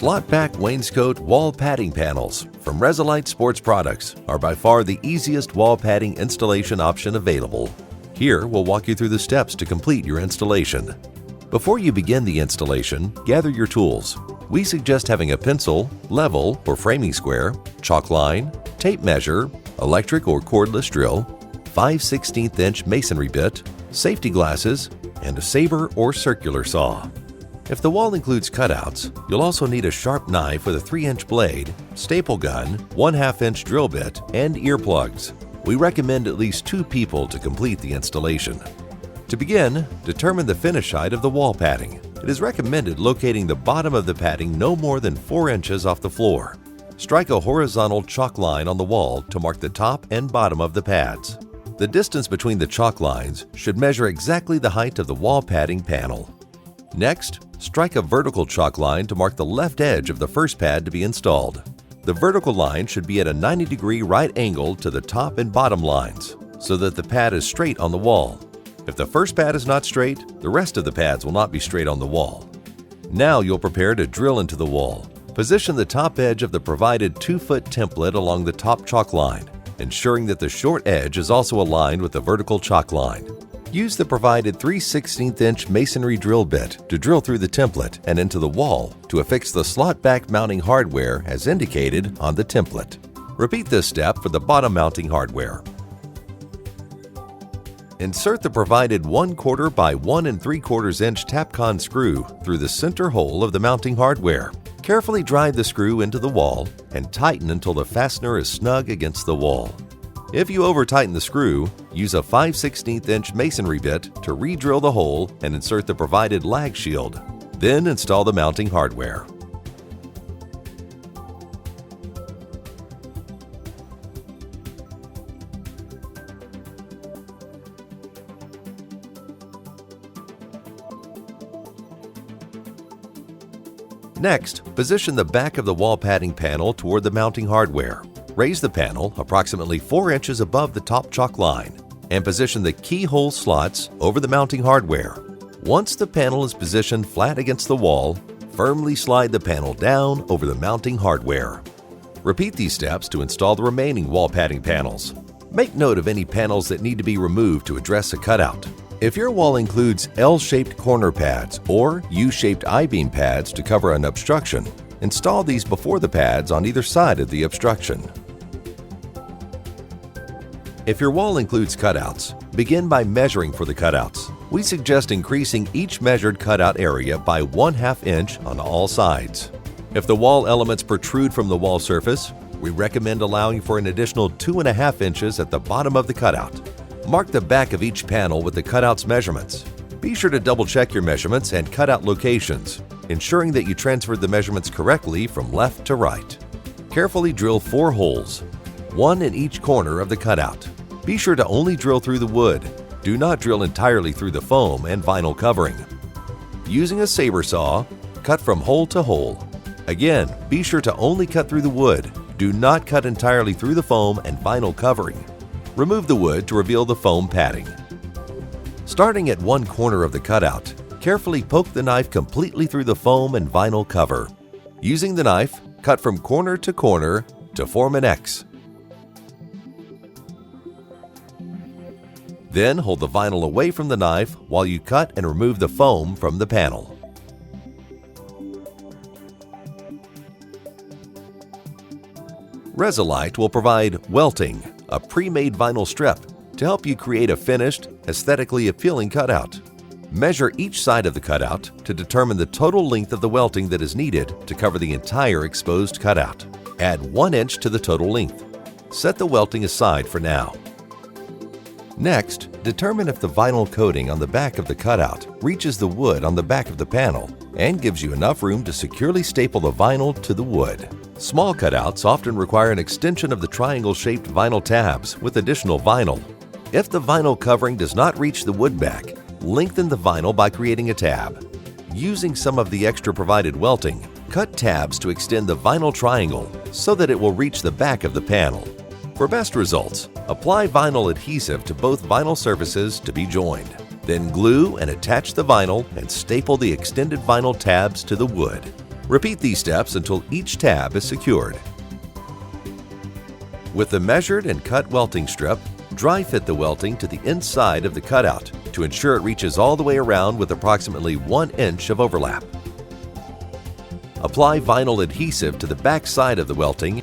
Slot-back wainscot wall padding panels from Resilite Sports Products are by far the easiest wall padding installation option available. Here, we'll walk you through the steps to complete your installation. Before you begin the installation, gather your tools. We suggest having a pencil, level or framing square, chalk line, tape measure, electric or cordless drill, 5/16 inch masonry bit, safety glasses, and a saber or circular saw. If the wall includes cutouts, you'll also need a sharp knife with a 3-inch blade, staple gun, 1/2 inch drill bit, and earplugs. We recommend at least 2 people to complete the installation. To begin, determine the finish height of the wall padding. It is recommended locating the bottom of the padding no more than 4 inches off the floor. Strike a horizontal chalk line on the wall to mark the top and bottom of the pads. The distance between the chalk lines should measure exactly the height of the wall padding panel. Next, strike a vertical chalk line to mark the left edge of the first pad to be installed. The vertical line should be at a 90-degree right angle to the top and bottom lines, so that the pad is straight on the wall. If the first pad is not straight, the rest of the pads will not be straight on the wall. Now you'll prepare to drill into the wall. Position the top edge of the provided 2-foot template along the top chalk line, ensuring that the short edge is also aligned with the vertical chalk line. Use the provided 3/16 inch masonry drill bit to drill through the template and into the wall to affix the slot-back mounting hardware as indicated on the template. Repeat this step for the bottom mounting hardware. Insert the provided 1/4 by 1 3/4 inch Tapcon screw through the center hole of the mounting hardware. Carefully drive the screw into the wall and tighten until the fastener is snug against the wall. If you over-tighten the screw, use a 5/16 inch masonry bit to re-drill the hole and insert the provided lag shield. Then install the mounting hardware. Next, position the back of the wall padding panel toward the mounting hardware. Raise the panel approximately 4 inches above the top chalk line and position the keyhole slots over the mounting hardware. Once the panel is positioned flat against the wall, firmly slide the panel down over the mounting hardware. Repeat these steps to install the remaining wall padding panels. Make note of any panels that need to be removed to address a cutout. If your wall includes L-shaped corner pads or U-shaped I-beam pads to cover an obstruction, install these before the pads on either side of the obstruction. If your wall includes cutouts, begin by measuring for the cutouts. We suggest increasing each measured cutout area by 1/2 inch on all sides. If the wall elements protrude from the wall surface, we recommend allowing for an additional 2.5 inches at the bottom of the cutout. Mark the back of each panel with the cutouts measurements. Be sure to double-check your measurements and cutout locations, ensuring that you transferred the measurements correctly from left to right. Carefully drill 4 holes, 1 in each corner of the cutout. Be sure to only drill through the wood. Do not drill entirely through the foam and vinyl covering. Using a saber saw, cut from hole to hole. Again, be sure to only cut through the wood. Do not cut entirely through the foam and vinyl covering. Remove the wood to reveal the foam padding. Starting at one corner of the cutout, carefully poke the knife completely through the foam and vinyl cover. Using the knife, cut from corner to form an X. Then hold the vinyl away from the knife while you cut and remove the foam from the panel. Resilite will provide welting, a pre-made vinyl strip, to help you create a finished, aesthetically appealing cutout. Measure each side of the cutout to determine the total length of the welting that is needed to cover the entire exposed cutout. Add 1 inch to the total length. Set the welting aside for now. Next, determine if the vinyl coating on the back of the cutout reaches the wood on the back of the panel and gives you enough room to securely staple the vinyl to the wood. Small cutouts often require an extension of the triangle-shaped vinyl tabs with additional vinyl. If the vinyl covering does not reach the wood back, lengthen the vinyl by creating a tab. Using some of the extra provided welting, cut tabs to extend the vinyl triangle so that it will reach the back of the panel. For best results, apply vinyl adhesive to both vinyl surfaces to be joined. Then glue and attach the vinyl and staple the extended vinyl tabs to the wood. Repeat these steps until each tab is secured. With the measured and cut welting strip, dry fit the welting to the inside of the cutout to ensure it reaches all the way around with approximately 1 inch of overlap. Apply vinyl adhesive to the back side of the welting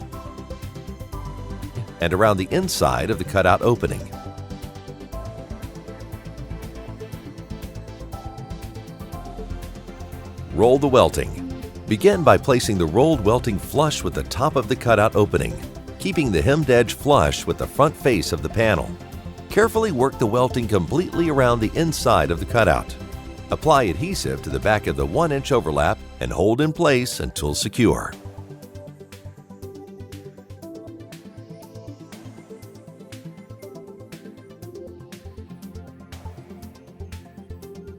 and around the inside of the cutout opening. Roll the welting. Begin by placing the rolled welting flush with the top of the cutout opening, keeping the hemmed edge flush with the front face of the panel. Carefully work the welting completely around the inside of the cutout. Apply adhesive to the back of the 1 inch overlap and hold in place until secure.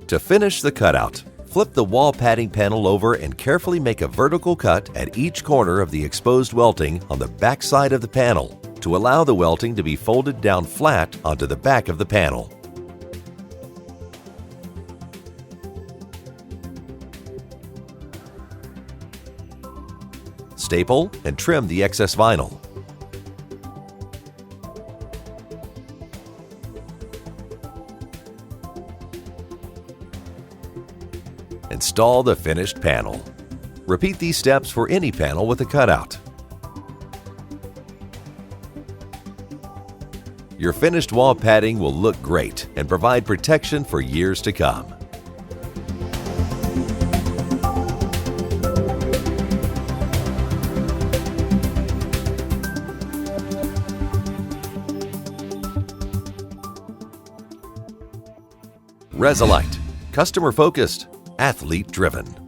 To finish the cutout, flip the wall padding panel over and carefully make a vertical cut at each corner of the exposed welting on the back side of the panel to allow the welting to be folded down flat onto the back of the panel. Staple and trim the excess vinyl. Install the finished panel. Repeat these steps for any panel with a cutout. Your finished wall padding will look great and provide protection for years to come. Resilite. Customer focused, athlete driven.